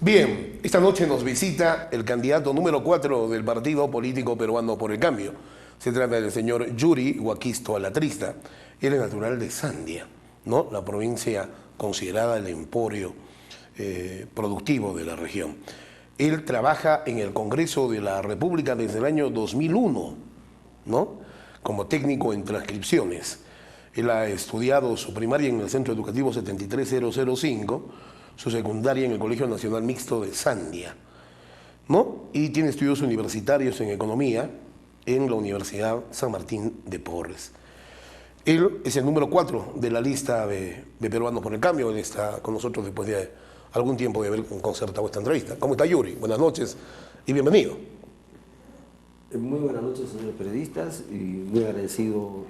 Bien, esta noche nos visita el candidato número 4 del Partido Político Peruano por el Cambio. Se trata del señor Yuri Huaquisto Alatrista. Él es natural de Sandia, ¿no? La provincia considerada el emporio productivo de la región. Él trabaja en el Congreso de la República desde el año 2001, ¿no? Como técnico en transcripciones. Él ha estudiado su primaria en el Centro Educativo 73005, su secundaria en el Colegio Nacional Mixto de Sandia, ¿no? Y tiene estudios universitarios en economía en la Universidad San Martín de Porres. Él es el número 4 de la lista de Peruanos por el Cambio. Él está con nosotros después de algún tiempo de haber concertado esta entrevista. ¿Cómo está, Yuri? Buenas noches y bienvenido. Muy buenas noches, señores periodistas, y muy agradecido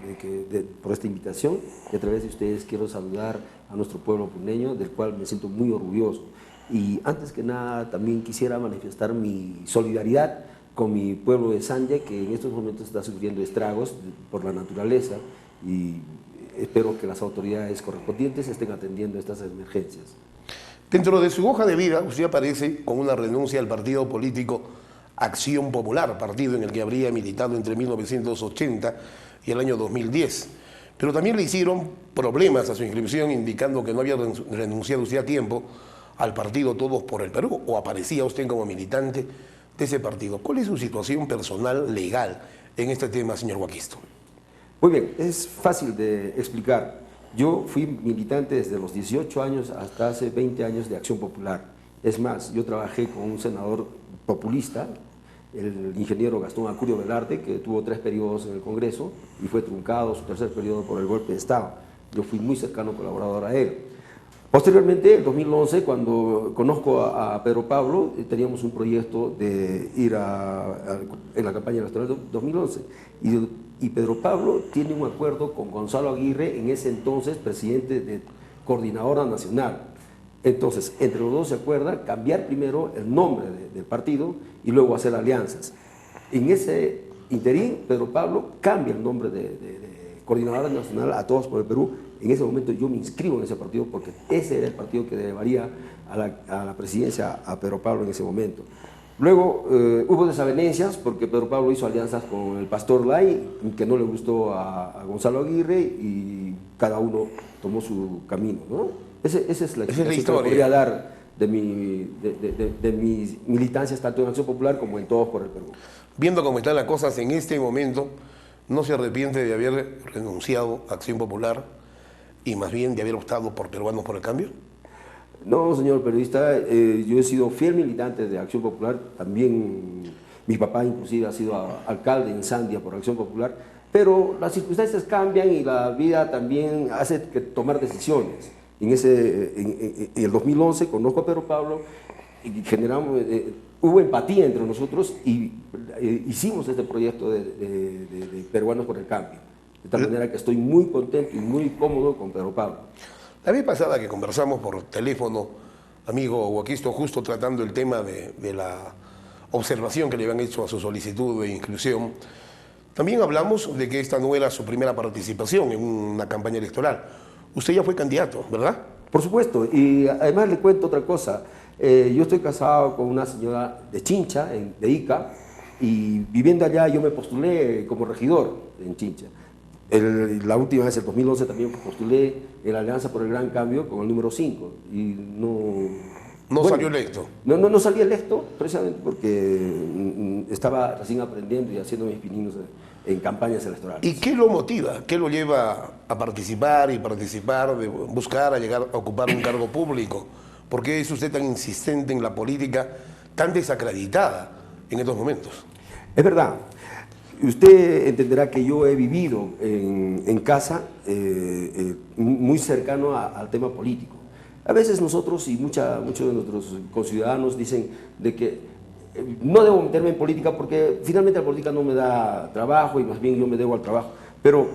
por esta invitación. Y a través de ustedes quiero saludar a nuestro pueblo puneño, del cual me siento muy orgulloso. Y antes que nada, también quisiera manifestar mi solidaridad con mi pueblo de Sandia, que en estos momentos está sufriendo estragos por la naturaleza, y espero que las autoridades correspondientes estén atendiendo estas emergencias. Dentro de su hoja de vida, usted aparece con una renuncia al partido político Acción Popular, partido en el que habría militado entre 1980 y el año 2010. Pero también le hicieron problemas a su inscripción, indicando que no había renunciado usted a tiempo al partido Todos por el Perú, o aparecía usted como militante de ese partido. ¿Cuál es su situación personal legal en este tema, señor Huaquisto? Muy bien, es fácil de explicar. Yo fui militante desde los 18 años hasta hace 20 años de Acción Popular. Es más, yo trabajé con un senador populista, el ingeniero Gastón Acurio Velarde, que tuvo 3 periodos en el Congreso y fue truncado su tercer periodo por el golpe de Estado. Yo fui muy cercano colaborador a él. Posteriormente, en 2011, cuando conozco a Pedro Pablo, teníamos un proyecto de ir en la campaña electoral de 2011. Y Pedro Pablo tiene un acuerdo con Gonzalo Aguirre, en ese entonces presidente de Coordinadora Nacional. Entonces, entre los dos se acuerda cambiar primero el nombre del partido y luego hacer alianzas. En ese interín, Pedro Pablo cambia el nombre de Coordinadora Nacional a Todos por el Perú. En ese momento yo me inscribo en ese partido porque ese era el partido que llevaría a la presidencia a Pedro Pablo en ese momento. Luego hubo desavenencias porque Pedro Pablo hizo alianzas con el Pastor Lai, que no le gustó a Gonzalo Aguirre, y cada uno tomó su camino, ¿no? Esa es la explicación que podría dar de mis militancias tanto en Acción Popular como en Todos por el Perú. Viendo cómo están las cosas en este momento, ¿no se arrepiente de haber renunciado a Acción Popular y más bien de haber optado por Peruanos por el Cambio? No, señor periodista, yo he sido fiel militante de Acción Popular. También mi papá inclusive ha sido alcalde en Sandia por Acción Popular, pero las circunstancias cambian y la vida también hace que tomar decisiones. En el 2011 conozco a Pedro Pablo y generamos, hubo empatía entre nosotros y hicimos este proyecto de Peruanos por el Cambio. De tal manera que estoy muy contento y muy cómodo con Pedro Pablo. La vez pasada que conversamos por teléfono, amigo Huaquisto, justo tratando el tema de la observación que le habían hecho a su solicitud de inscripción, también hablamos de que esta no era su primera participación en una campaña electoral. Usted ya fue candidato, ¿verdad? Por supuesto, y además le cuento otra cosa. Yo estoy casado con una señora de Chincha, de Ica, y viviendo allá yo me postulé como regidor en Chincha. La última vez, el 2011, también postulé en la Alianza por el Gran Cambio con el número 5 y no salió electo. No salí electo precisamente porque estaba recién aprendiendo y haciendo mis pininos en campañas electorales. ¿Y qué lo motiva? ¿Qué lo lleva a participar, de buscar, a llegar a ocupar un cargo público? ¿Por qué es usted tan insistente en la política, tan desacreditada en estos momentos? Es verdad. Usted entenderá que yo he vivido en casa muy cercano al tema político. A veces nosotros y muchos de nuestros conciudadanos dicen de que no debo meterme en política porque finalmente la política no me da trabajo y más bien yo me debo al trabajo. Pero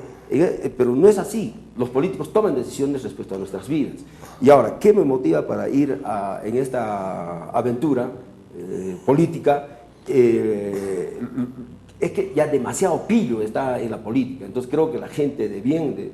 no es así. Los políticos toman decisiones respecto a nuestras vidas. Y ahora, ¿qué me motiva para ir en esta aventura política? Es que ya demasiado pillo está en la política. Entonces creo que la gente de bien,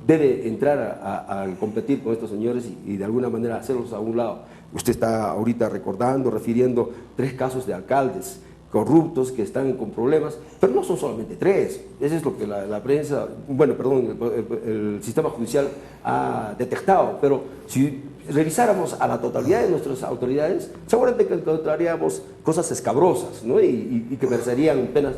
debe entrar a competir con estos señores y de alguna manera hacerlos a un lado. Usted está ahorita recordando, refiriendo 3 casos de alcaldes corruptos que están con problemas, pero no son solamente 3. Eso es lo que la prensa, bueno, perdón, el sistema judicial ha detectado, pero si revisáramos a la totalidad de nuestras autoridades, seguramente que encontraríamos cosas escabrosas, ¿no? y que merecerían penas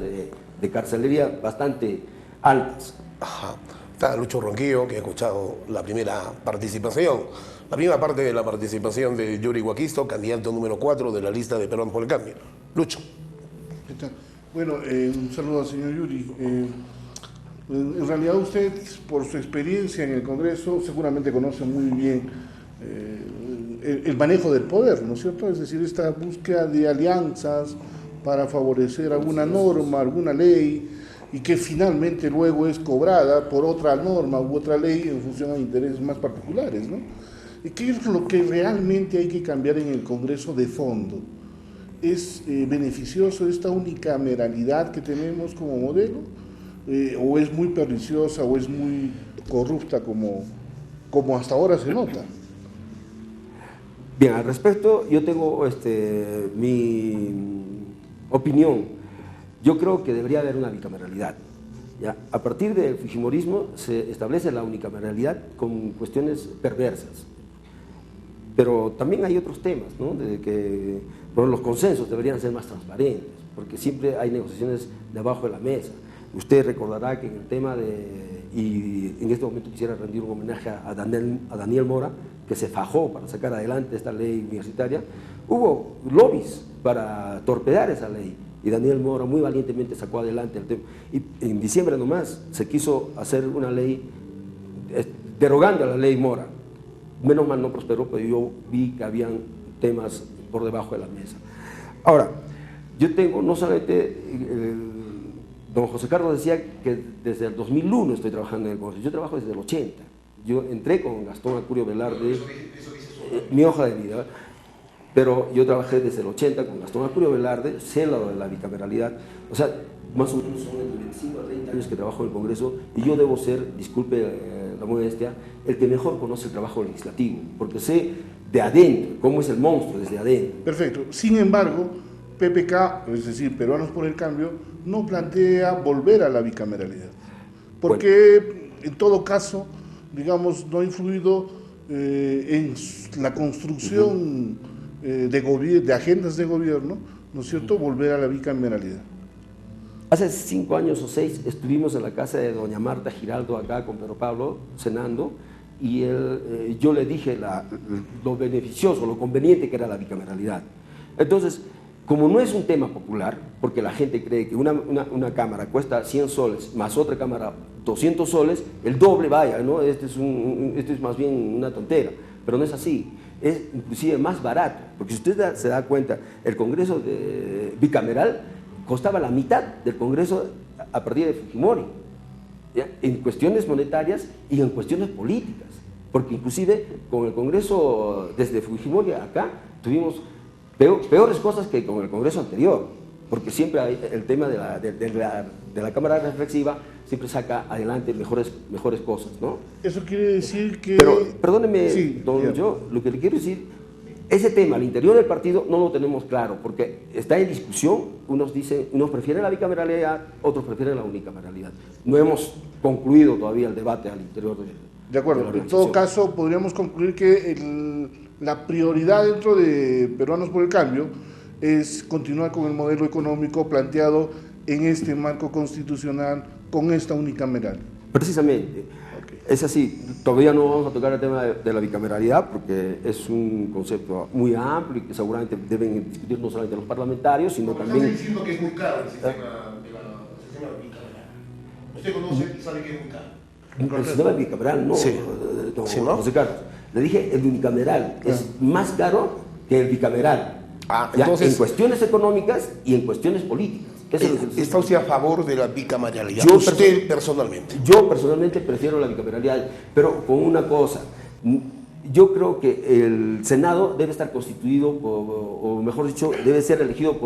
de carcelería bastante altas. Ajá. Está Lucho Ronquillo, que ha escuchado la primera participación. La primera parte de la participación de Yuri Huaquisto, candidato número 4 de la lista de Peruanos por el Cambio. Lucho. ¿Qué tal? Bueno, un saludo al señor Yuri. En realidad usted, por su experiencia en el Congreso, seguramente conoce muy bien el manejo del poder, ¿no es cierto? Es decir, esta búsqueda de alianzas para favorecer alguna norma, alguna ley, y que finalmente luego es cobrada por otra norma u otra ley en función a intereses más particulares, ¿no? ¿Y qué es lo que realmente hay que cambiar en el Congreso de fondo? ¿Es beneficioso esta unicameralidad que tenemos como modelo? ¿O es muy perniciosa o es muy corrupta como hasta ahora se nota? Bien, al respecto yo tengo mi opinión. Yo creo que debería haber una bicameralidad. ¿Ya? A partir del fujimorismo se establece la unicameralidad con cuestiones perversas. Pero también hay otros temas, ¿no? De que bueno, los consensos deberían ser más transparentes, porque siempre hay negociaciones debajo de la mesa. Usted recordará que en el tema y en este momento quisiera rendir un homenaje a Daniel Mora, que se fajó para sacar adelante esta ley universitaria, hubo lobbies para torpedar esa ley. Y Daniel Mora muy valientemente sacó adelante el tema. Y en diciembre nomás se quiso hacer una ley derogando a la ley Mora. Menos mal no prosperó, pero yo vi que habían temas por debajo de la mesa. Ahora, yo tengo no solamente, don José Carlos decía que desde el 2001 estoy trabajando en el Congreso, yo trabajo desde el 80. Yo entré con Gastón Acurio Velarde, mi hoja de vida. Pero yo trabajé desde el 80 con Gastón Acurio Velarde, sé lo de la bicameralidad, o sea, más o menos son 25 a 30 años que trabajo en el Congreso y yo debo ser, disculpe la modestia, el que mejor conoce el trabajo legislativo, porque sé de adentro, cómo es el monstruo desde adentro. Perfecto. Sin embargo, PPK, es decir, Peruanos por el Cambio, no plantea volver a la bicameralidad, porque en todo caso, digamos, no ha influido en la construcción de agendas de gobierno, ¿no es cierto?, volver a la bicameralidad. Hace 5 años o 6 estuvimos en la casa de doña Marta Giraldo acá con Pedro Pablo cenando y yo le dije lo beneficioso, lo conveniente que era la bicameralidad. Entonces, como no es un tema popular, porque la gente cree que una cámara cuesta 100 soles más otra cámara 200 soles, el doble vaya, ¿no? Esto es más bien una tontera, pero no es así. Es inclusive más barato, porque si usted se da cuenta, el Congreso bicameral costaba la mitad del Congreso a partir de Fujimori, ¿ya? En cuestiones monetarias y en cuestiones políticas, porque inclusive con el Congreso desde Fujimori acá tuvimos peores cosas que con el Congreso anterior, porque siempre hay el tema de la Cámara Reflexiva siempre saca adelante mejores cosas, ¿no? Eso quiere decir que... Pero, perdóneme, sí, don yo, lo que le quiero decir, ese tema al interior del partido no lo tenemos claro, porque está en discusión, unos prefieren la bicameralidad, otros prefieren la unicameralidad. No hemos concluido todavía el debate al interior de acuerdo, en todo caso podríamos concluir que la prioridad dentro de Peruanos por el Cambio es continuar con el modelo económico planteado en este marco constitucional con esta unicameral. Precisamente, okay. Es así, todavía no vamos a tocar el tema de la bicameralidad porque es un concepto muy amplio y que seguramente deben discutir no solamente los parlamentarios, sino también... Está diciendo que es muy caro el sistema bicameral. ¿Usted conoce y sabe que es muy caro? El sistema bicameral no, sí. ¿Sí, no? José Carlos. Le dije el unicameral, es más caro que el bicameral. Entonces, en cuestiones económicas y en cuestiones políticas. ¿Está usted a favor de la bicameralidad? Usted personalmente. Yo personalmente prefiero la bicameralidad, pero con una cosa. Yo creo que el Senado debe estar constituido, o mejor dicho, debe ser elegido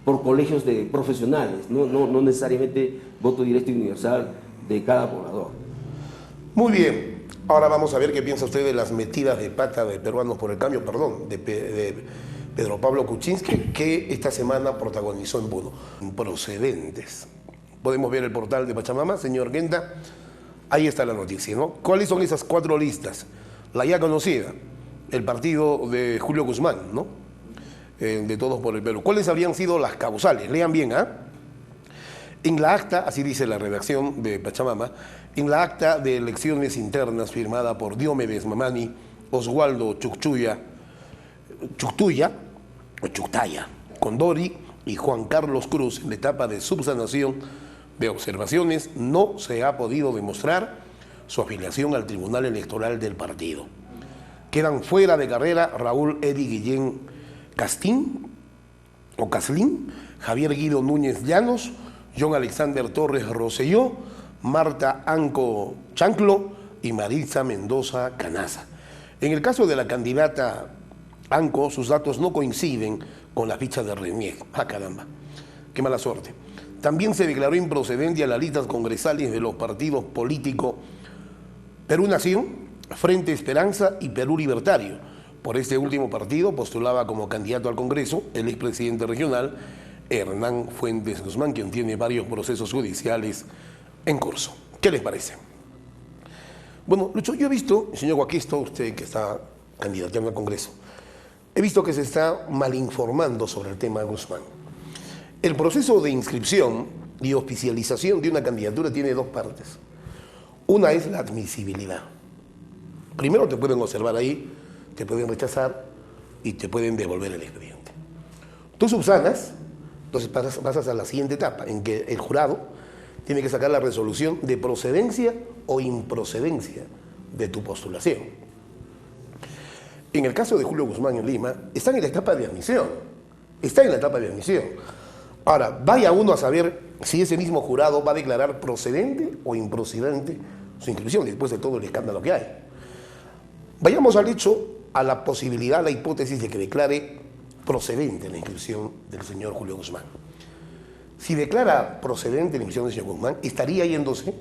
por colegios de profesionales, no necesariamente voto directo y universal de cada poblador. Muy bien. Ahora vamos a ver qué piensa usted de las metidas de pata de Peruanos por el Cambio, perdón, de Pedro Pablo Kuczynski, que esta semana protagonizó en Puno. Procedentes. Podemos ver el portal de Pachamama, señor Guenda. Ahí está la noticia, ¿no? ¿Cuáles son esas 4 listas? La ya conocida, el partido de Julio Guzmán, ¿no? De Todos por el Perú. ¿Cuáles habrían sido las causales? Lean bien, ¿ah? En la acta, así dice la redacción de Pachamama, en la acta de elecciones internas firmada por Diomedes Mamani, Oswaldo Chuctuya, Condori y Juan Carlos Cruz, en la etapa de subsanación de observaciones, no se ha podido demostrar su afiliación al Tribunal Electoral del partido. Quedan fuera de carrera Raúl Edi Guillén Caslín, Javier Guido Núñez Llanos, John Alexander Torres Rosselló, Marta Anco Chanclo y Maritza Mendoza Canaza. En el caso de la candidata Anco, sus datos no coinciden con la ficha de RENIEC. ¡Ah, caramba! ¡Qué mala suerte! También se declaró improcedente a las listas congresales de los partidos políticos Perú Nación, Frente Esperanza y Perú Libertario. Por este último partido postulaba como candidato al Congreso el expresidente regional Hernán Fuentes Guzmán, quien tiene varios procesos judiciales en curso. ¿Qué les parece? Bueno, Lucho, yo he visto, señor Guaquisto, usted que está candidateando al Congreso, he visto que se está malinformando sobre el tema de Guzmán. El proceso de inscripción y oficialización de una candidatura tiene 2 partes. Una es la admisibilidad. Primero te pueden observar ahí, te pueden rechazar y te pueden devolver el expediente. Tú subsanas, entonces pasas a la siguiente etapa, en que el jurado tiene que sacar la resolución de procedencia o improcedencia de tu postulación. En el caso de Julio Guzmán en Lima, están en la etapa de admisión. Ahora, vaya uno a saber si ese mismo jurado va a declarar procedente o improcedente su inscripción, después de todo el escándalo que hay. Vayamos al hecho, a la posibilidad, a la hipótesis de que declare procedente la inscripción del señor Julio Guzmán. Si declara procedente la inscripción del señor Guzmán, estaría yéndose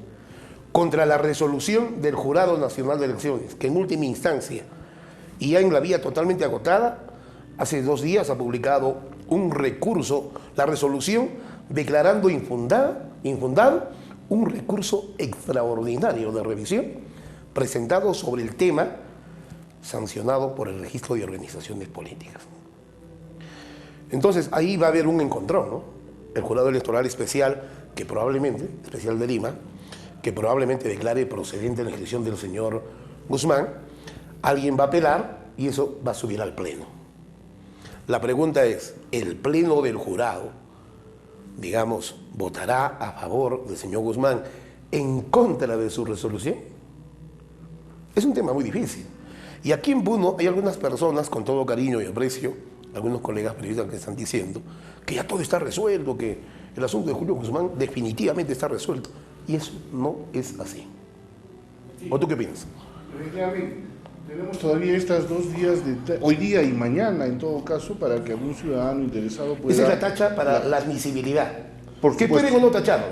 contra la resolución del Jurado Nacional de Elecciones, que en última instancia, y ya en la vía totalmente agotada, hace 2 días ha publicado un recurso, la resolución declarando infundado un recurso extraordinario de revisión presentado sobre el tema sancionado por el Registro de Organizaciones Políticas. Entonces ahí va a haber un encontrón, ¿no? El Jurado Electoral Especial, especial de Lima, que probablemente declare procedente la inscripción del señor Guzmán, alguien va a apelar y eso va a subir al Pleno. La pregunta es, ¿el Pleno del jurado, digamos, votará a favor del señor Guzmán en contra de su resolución? Es un tema muy difícil. Y aquí en Puno hay algunas personas, con todo cariño y aprecio, algunos colegas periodistas que están diciendo que ya todo está resuelto, que el asunto de Julio Guzmán definitivamente está resuelto. Y eso no es así. ¿O tú qué piensas? Efectivamente. Tenemos todavía estos 2 días, hoy día y mañana en todo caso, para que algún ciudadano interesado pueda... Esa es la tacha para la admisibilidad. ¿Por qué pueden o no tacharlo?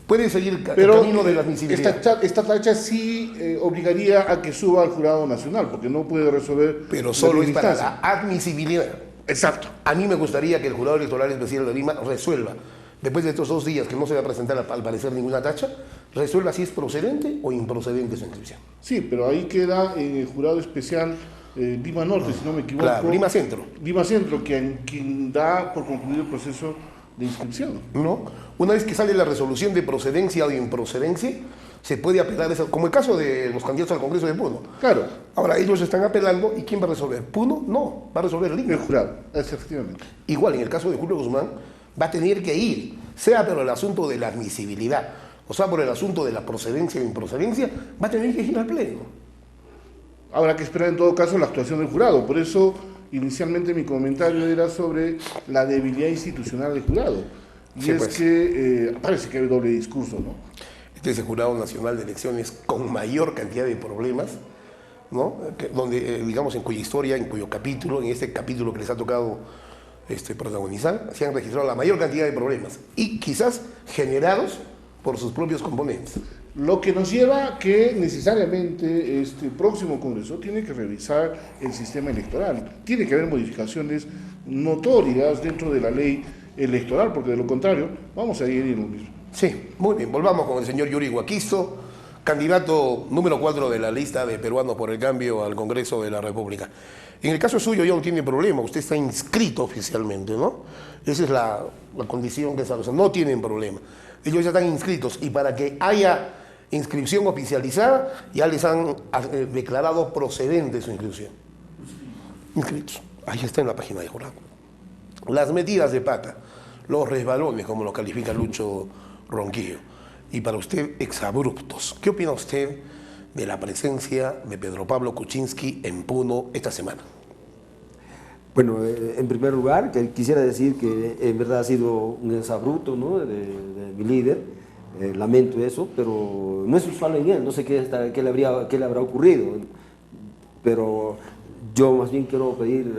Pueden seguir el camino de la admisibilidad. Esta tacha sí obligaría a que suba al Jurado Nacional, porque no puede resolver... Pero solo es para la admisibilidad. Exacto. A mí me gustaría que el Jurado Electoral Especial de Lima resuelva, después de estos 2 días que no se va a presentar al parecer ninguna tacha, resuelva si es procedente o improcedente su inscripción. Sí, pero ahí queda en el Jurado Especial Lima Norte, si no me equivoco. Claro, Lima Centro. Lima Centro, quien da por concluido el proceso de inscripción. No, una vez que sale la resolución de procedencia o de improcedencia, se puede apelar eso, como el caso de los candidatos al Congreso de Puno. Claro. Ahora ellos están apelando, ¿y quién va a resolver? ¿Puno? No, va a resolver Lima. El jurado, efectivamente. Igual, en el caso de Julio Guzmán, va a tener que ir, sea por el asunto de la admisibilidad, o sea por el asunto de la procedencia o improcedencia, va a tener que ir al Pleno. Habrá que esperar en todo caso la actuación del jurado, por eso inicialmente mi comentario era sobre la debilidad institucional del jurado. Y sí, es pues, que parece que hay doble discurso, ¿no? Este es el Jurado Nacional de Elecciones con mayor cantidad de problemas, ¿no? Donde, digamos, en cuya historia, en cuyo capítulo, en este capítulo que les ha tocado protagonizar, se han registrado la mayor cantidad de problemas y quizás generados por sus propios componentes. Lo que nos lleva a que necesariamente este próximo Congreso tiene que revisar el sistema electoral. Tiene que haber modificaciones notorias dentro de la ley electoral, porque de lo contrario vamos a ir en lo mismo. Sí, muy bien. Volvamos con el señor Yuri Huaquisto, candidato número 4 de la lista de Peruanos por el Cambio al Congreso de la República. En el caso suyo ya no tiene problema, usted está inscrito oficialmente, ¿no? Esa es la condición que se no tienen problema. Ellos ya están inscritos y para que haya inscripción oficializada ya les han declarado procedente su inscripción. Inscritos. Ahí está en la página de jurado. Las metidas de pata, los resbalones, como lo califica Lucho Ronquillo, y para usted exabruptos. ¿Qué opina usted de la presencia de Pedro Pablo Kuczynski en Puno esta semana? Bueno, en primer lugar, que quisiera decir que en verdad ha sido un exabrupto, ¿no?, de mi líder. Lamento eso, pero no es usual en él, no sé qué le habrá ocurrido, pero yo más bien quiero pedir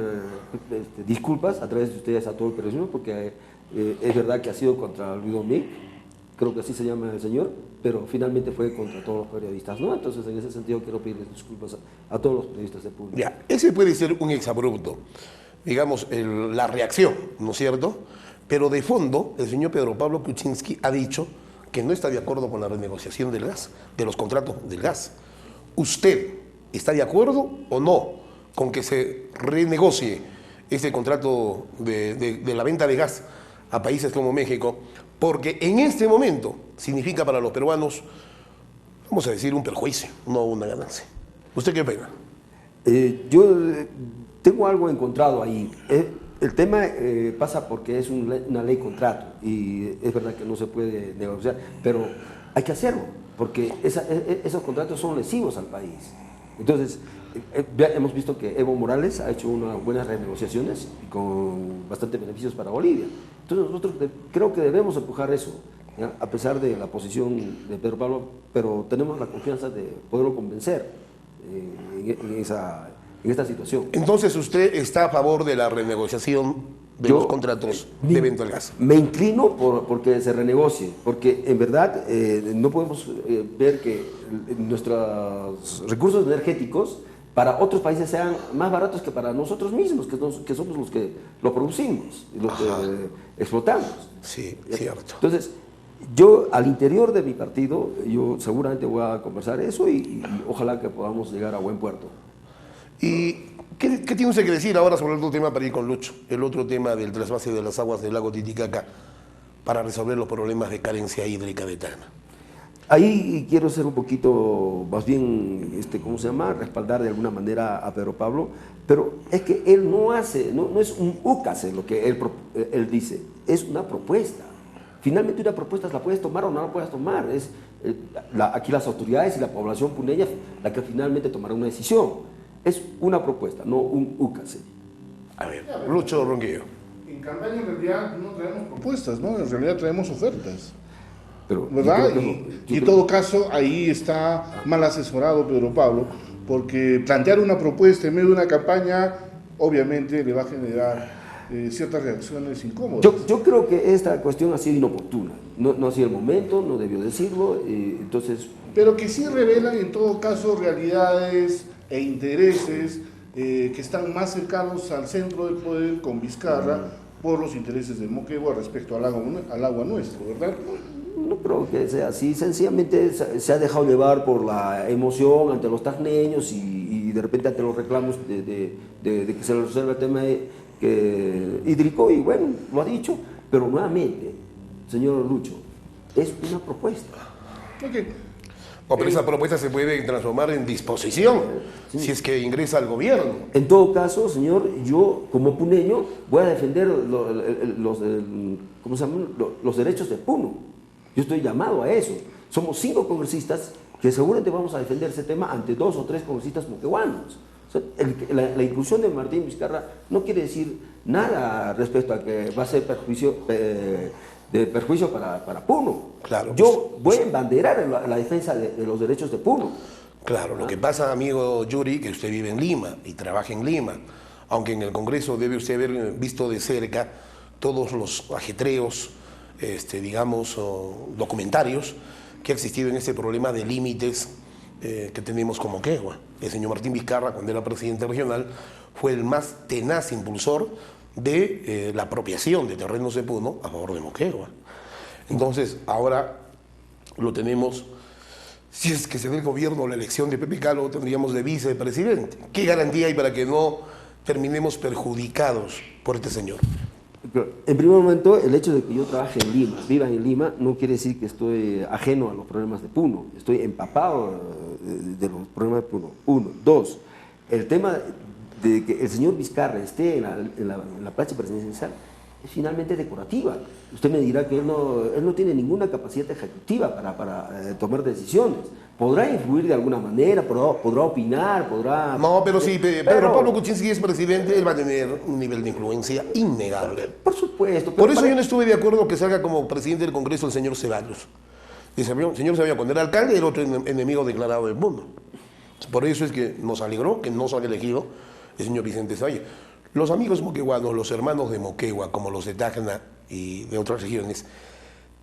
disculpas a través de ustedes a todo el periodismo, porque es verdad que ha sido contra Luis Domínguez, creo que así se llama el señor, pero finalmente fue contra todos los periodistas, ¿no? Entonces, en ese sentido, quiero pedirles disculpas a todos los periodistas de público. Ya, ese puede ser un exabrupto, digamos, la reacción, ¿no es cierto? Pero de fondo, el señor Pedro Pablo Kuczynski ha dicho que no está de acuerdo con la renegociación del gas, de los contratos del gas. ¿Usted está de acuerdo o no con que se renegocie este contrato de la venta de gas a países como México? Porque en este momento significa para los peruanos, vamos a decir, un perjuicio, no una ganancia. ¿Usted qué opina? Yo tengo algo encontrado ahí. El tema pasa porque es una ley contrato y es verdad que no se puede negociar, pero hay que hacerlo porque esos contratos son lesivos al país. Entonces, hemos visto que Evo Morales ha hecho unas buenas renegociaciones con bastantes beneficios para Bolivia. Entonces, nosotros creo que debemos empujar eso, ¿ya?, a pesar de la posición de Pedro Pablo, pero tenemos la confianza de poderlo convencer en esta situación. Entonces, ¿usted está a favor de la renegociación de los contratos de venta del gas? Me inclino porque se renegocie, porque en verdad no podemos ver que nuestros recursos energéticos para otros países sean más baratos que para nosotros mismos, que somos los que lo producimos, los que explotamos. Sí, cierto. Entonces, yo al interior de mi partido, yo seguramente voy a conversar eso y ojalá que podamos llegar a buen puerto. ¿Y qué tiene usted que decir ahora sobre el otro tema para ir con Lucho? El otro tema del trasvase de las aguas del lago Titicaca para resolver los problemas de carencia hídrica de Tacna. Ahí quiero ser un poquito, más bien, ¿cómo se llama?, respaldar de alguna manera a Pedro Pablo, pero es que él no es un úcase lo que él dice, es una propuesta. Finalmente una propuesta la puedes tomar o no la puedes tomar, es aquí las autoridades y la población puneña la que finalmente tomará una decisión. Es una propuesta, no un úcase. A ver, Lucho Ronquillo. En campaña en realidad no traemos propuestas, ¿no? En realidad traemos ofertas. Pero, ¿verdad? Y en todo caso, ahí está mal asesorado Pedro Pablo, porque plantear una propuesta en medio de una campaña, obviamente le va a generar ciertas reacciones incómodas. Yo creo que esta cuestión ha sido inoportuna, no ha sido el momento, no debió decirlo, entonces... Pero que sí revelan en todo caso realidades e intereses que están más cercanos al centro del poder con Vizcarra por los intereses de Moquegua respecto al agua nuestro, ¿verdad? No creo que sea así, sencillamente se ha dejado llevar por la emoción ante los tacneños y de repente ante los reclamos de que se resuelva el tema hídrico y bueno, lo ha dicho, pero nuevamente, señor Lucho, es una propuesta. Okay. No, pero esa propuesta se puede transformar en disposición si es que ingresa al gobierno. En todo caso, señor, yo como puneño voy a defender los derechos de Puno. Yo estoy llamado a eso. Somos 5 congresistas que seguramente vamos a defender ese tema ante 2 o 3 congresistas moqueguanos. O sea, la inclusión de Martín Vizcarra no quiere decir nada respecto a que va a ser perjuicio para Puno. Claro, yo voy a embanderar la defensa de los derechos de Puno. Claro, lo que pasa, amigo Yuri, que usted vive en Lima y trabaja en Lima, aunque en el Congreso debe usted haber visto de cerca todos los ajetreos, digamos, documentarios que ha existido en ese problema de límites que tenemos con Moquegua. El señor Martín Vizcarra, cuando era presidente regional, fue el más tenaz impulsor de la apropiación de terrenos de Puno a favor de Moquegua. Entonces, ahora lo tenemos, si es que se da el gobierno la elección de Pepe Calo, tendríamos de vicepresidente. ¿Qué garantía hay para que no terminemos perjudicados por este señor? En primer momento, el hecho de que yo trabaje en Lima, viva en Lima, no quiere decir que estoy ajeno a los problemas de Puno. Estoy empapado de los problemas de Puno. Uno. Dos, el tema de que el señor Vizcarra esté en la plancha presidencial es finalmente decorativa. Usted me dirá que él no tiene ninguna capacidad ejecutiva para tomar decisiones. Podrá influir de alguna manera, podrá opinar, podrá... No, pero sí, Pedro Pablo Kuczynski es presidente, él va a tener un nivel de influencia innegable. Por supuesto. Por eso yo no estuve de acuerdo que salga como presidente del Congreso el señor Ceballos. El señor Ceballos, cuando era alcalde, era otro enemigo declarado del mundo. Por eso es que nos alegró que no se haya elegido el señor Vicente Ceballos. Los amigos moqueguanos, los hermanos de Moquegua, como los de Tacna y de otras regiones,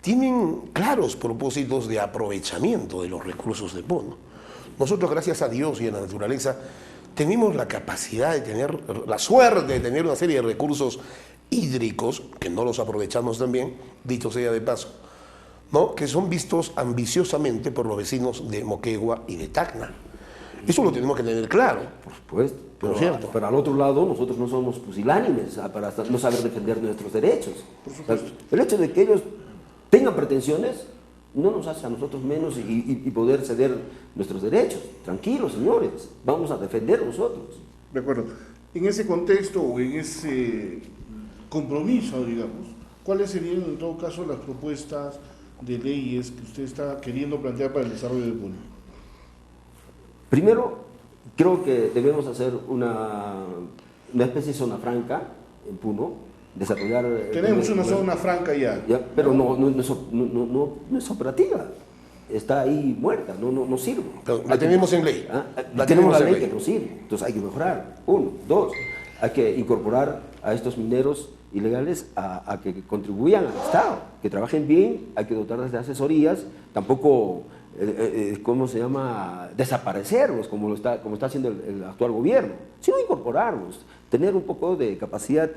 tienen claros propósitos de aprovechamiento de los recursos de Puno. Nosotros, gracias a Dios y a la naturaleza, tenemos la capacidad de tener, la suerte de tener una serie de recursos hídricos, que no los aprovechamos también, dicho sea de paso, ¿no? Que son vistos ambiciosamente por los vecinos de Moquegua y de Tacna. Eso lo tenemos que tener claro. Por supuesto. Pero al otro lado, nosotros no somos pusilánimes para no saber defender nuestros derechos. El hecho de que ellos tengan pretensiones no nos hace a nosotros menos y poder ceder nuestros derechos. Tranquilos, señores, vamos a defender nosotros. De acuerdo. En ese contexto o en ese compromiso, digamos, ¿cuáles serían en todo caso las propuestas de leyes que usted está queriendo plantear para el desarrollo de Puno? Primero, creo que debemos hacer una especie de zona franca en Puno, desarrollar... Tenemos una zona franca ya. Pero no es operativa, está ahí muerta, no sirve. Pero la tenemos en ley. Tenemos la ley que no sirve, entonces hay que mejorar. Uno, dos, hay que incorporar a estos mineros ilegales a que contribuyan al Estado, que trabajen bien, hay que dotarles de asesorías, tampoco... ¿cómo se llama? Desaparecerlos, como está haciendo el actual gobierno, sino incorporarlos, tener un poco de capacidad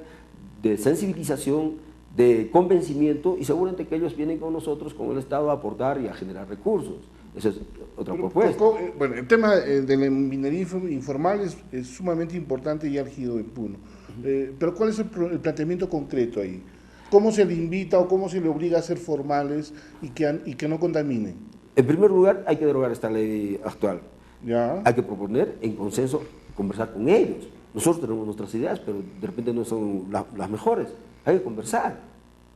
de sensibilización, de convencimiento, y seguramente que ellos vienen con nosotros, con el Estado, a aportar y a generar recursos. Esa es otra propuesta. Bueno, el tema de la minería informal es sumamente importante y álgido en Puno. Pero ¿cuál es el planteamiento concreto ahí? ¿Cómo se le invita o cómo se le obliga a ser formales y que no contaminen? En primer lugar, hay que derogar esta ley actual. Ya. Hay que proponer en consenso, conversar con ellos. Nosotros tenemos nuestras ideas, pero de repente no son las mejores. Hay que conversar.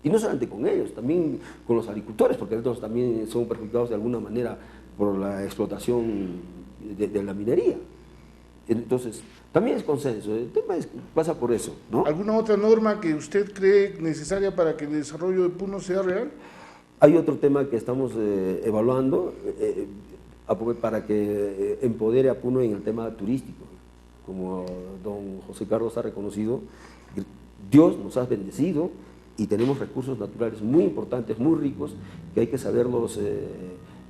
Y no solamente con ellos, también con los agricultores, porque ellos también son perjudicados de alguna manera por la explotación de la minería. Entonces, también es consenso. El tema pasa por eso, ¿no? ¿Alguna otra norma que usted cree necesaria para que el desarrollo de Puno sea real? Hay otro tema que estamos evaluando para que empodere a Puno en el tema turístico. Como don José Carlos ha reconocido, Dios nos ha bendecido y tenemos recursos naturales muy importantes, muy ricos, que hay que saberlos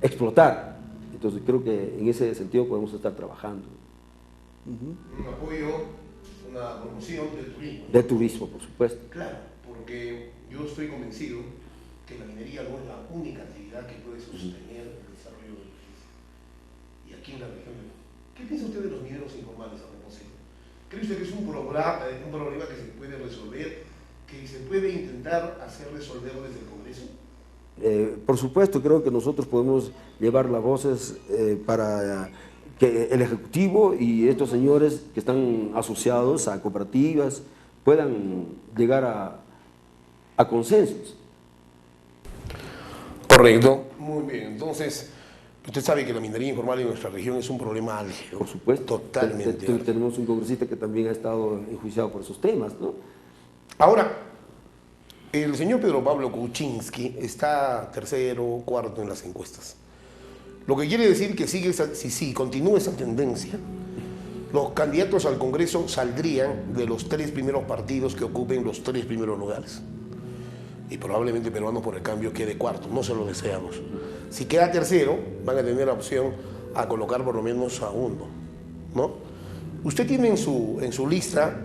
explotar. Entonces creo que en ese sentido podemos estar trabajando. Un apoyo, una promoción del turismo. De turismo, por supuesto. Claro, porque yo estoy convencido que la minería no es la única actividad que puede sostener el desarrollo del país. Y aquí en la región, ¿qué piensa usted de los mineros informales a propósito? ¿Cree usted que es un problema que se puede resolver, que se puede intentar hacer resolver desde el Congreso? Por supuesto, creo que nosotros podemos llevar las voces para que el Ejecutivo y estos señores que están asociados a cooperativas puedan llegar a consensos. Correcto. Muy bien, entonces, usted sabe que la minería informal en nuestra región es un problema álgido. Por supuesto. Totalmente. Tenemos un congresista que también ha estado enjuiciado por esos temas, ¿no? Ahora, el señor Pedro Pablo Kuczynski está tercero, cuarto en las encuestas. Lo que quiere decir que si continúa esa tendencia, los candidatos al Congreso saldrían de los 3 primeros partidos que ocupen los 3 primeros lugares. y probablemente Peruanos por el Cambio quede cuarto, no se lo deseamos. Si queda tercero, van a tener la opción a colocar por lo menos a uno, ¿no? Usted tiene en su lista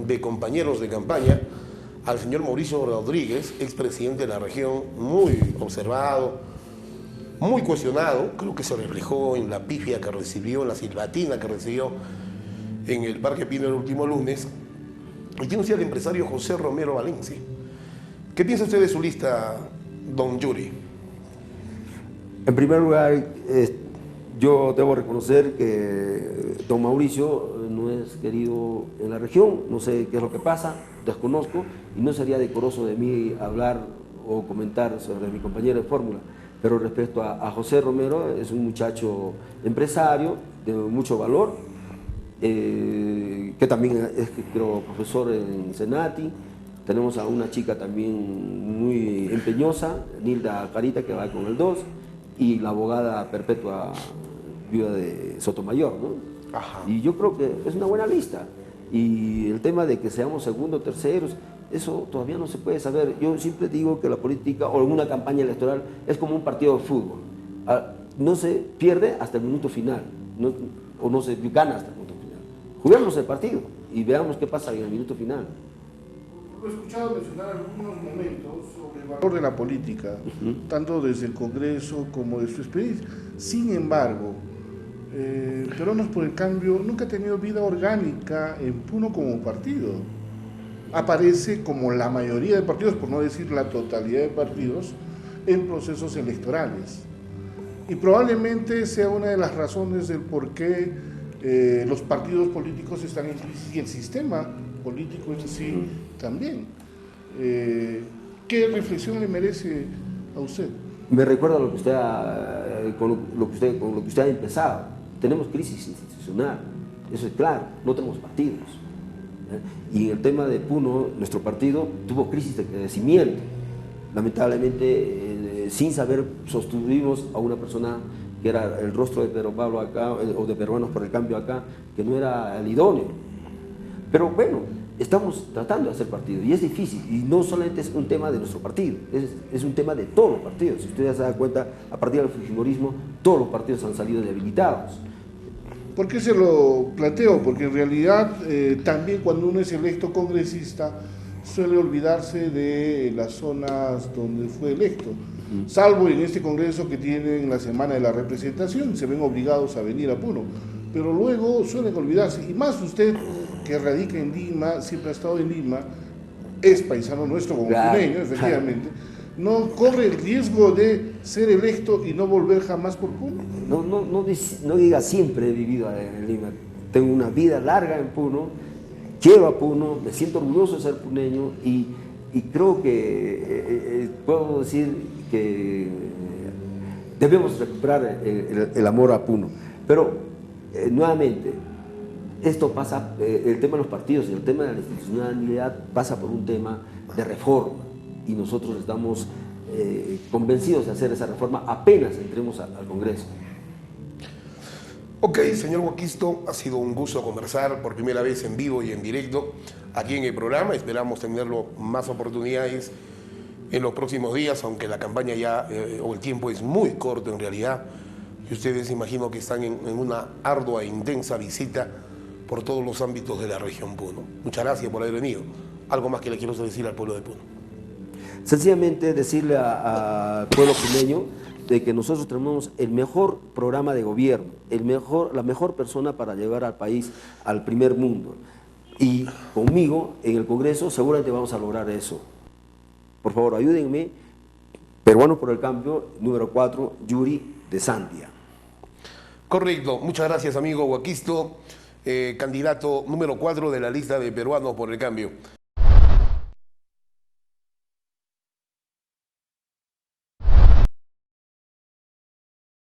de compañeros de campaña al señor Mauricio Rodríguez, expresidente de la región, muy observado, muy cuestionado, creo que se reflejó en la pifia que recibió, en la silbatina que recibió en el Parque Pino el último lunes. Y tiene usted al empresario José Romero Valencia. ¿Qué piensa usted de su lista, don Yuri? En primer lugar, yo debo reconocer que don Mauricio no es querido en la región, no sé qué es lo que pasa, desconozco, y no sería decoroso de mí hablar o comentar sobre mi compañero de fórmula. Pero respecto a José Romero, es un muchacho empresario de mucho valor, que también es, creo, profesor en Senati. Tenemos a una chica también muy empeñosa, Nilda Carita, que va con el 2, y la abogada Perpetua, viuda de Sotomayor, ¿no? Ajá. Y yo creo que es una buena lista. Y el tema de que seamos segundos, terceros, eso todavía no se puede saber. Yo siempre digo que la política o una campaña electoral es como un partido de fútbol. No se pierde hasta el minuto final, o no se gana hasta el minuto final. Juguemos el partido y veamos qué pasa en el minuto final. Lo he escuchado mencionar algunos momentos sobre el valor de la política, tanto desde el Congreso como de su experiencia. Sin embargo, Peruanos por el Cambio nunca ha tenido vida orgánica en Puno como partido. Aparece como la mayoría de partidos, por no decir la totalidad de partidos, en procesos electorales. Y probablemente sea una de las razones del por qué los partidos políticos están en crisis y el sistema político en sí también. ¿Qué reflexión le merece a usted? Me recuerda lo que usted con lo que usted ha empezado. Tenemos crisis institucional, eso es claro, no tenemos partidos. Y en el tema de Puno, nuestro partido tuvo crisis de crecimiento. Lamentablemente, sin saber, sostuvimos a una persona que era el rostro de Pedro Pablo acá, o de Peruanos por el Cambio acá, que no era el idóneo. Pero bueno, estamos tratando de hacer partido y es difícil, y no solamente es un tema de nuestro partido, es un tema de todos los partidos. Si ustedes se dan cuenta, a partir del fujimorismo, todos los partidos han salido debilitados. ¿Por qué se lo planteo? Porque en realidad también cuando uno es electo congresista suele olvidarse de las zonas donde fue electo, salvo en este congreso que tienen la semana de la representación, se ven obligados a venir a Puno, pero luego suelen olvidarse, y más usted que radica en Lima, siempre ha estado en Lima, es paisano nuestro como puneño, efectivamente, ¿no corre el riesgo de ser electo y no volver jamás por Puno? No diga siempre he vivido en Lima, tengo una vida larga en Puno, quiero a Puno, me siento orgulloso de ser puneño y creo que puedo decir que debemos recuperar el amor a Puno. Pero nuevamente, esto pasa, el tema de los partidos y el tema de la institucionalidad pasa por un tema de reforma y nosotros estamos convencidos de hacer esa reforma apenas entremos al Congreso. Ok, señor Huaquisto, ha sido un gusto conversar por primera vez en vivo y en directo aquí en el programa. Esperamos tenerlo más oportunidades en los próximos días, aunque la campaña ya, o el tiempo es muy corto en realidad. Y ustedes imagino que están en una ardua e intensa visita por todos los ámbitos de la región Puno. Muchas gracias por haber venido. ¿Algo más que le quiero decir al pueblo de Puno? Sencillamente decirle al pueblo puneño de que nosotros tenemos el mejor programa de gobierno, la mejor persona para llevar al país al primer mundo. Y conmigo en el Congreso seguramente vamos a lograr eso. Por favor, ayúdenme. Peruanos por el Cambio, número 4, Yuri de Sandia. Correcto. Muchas gracias, amigo Huaquisto, candidato número 4 de la lista de Peruanos por el Cambio.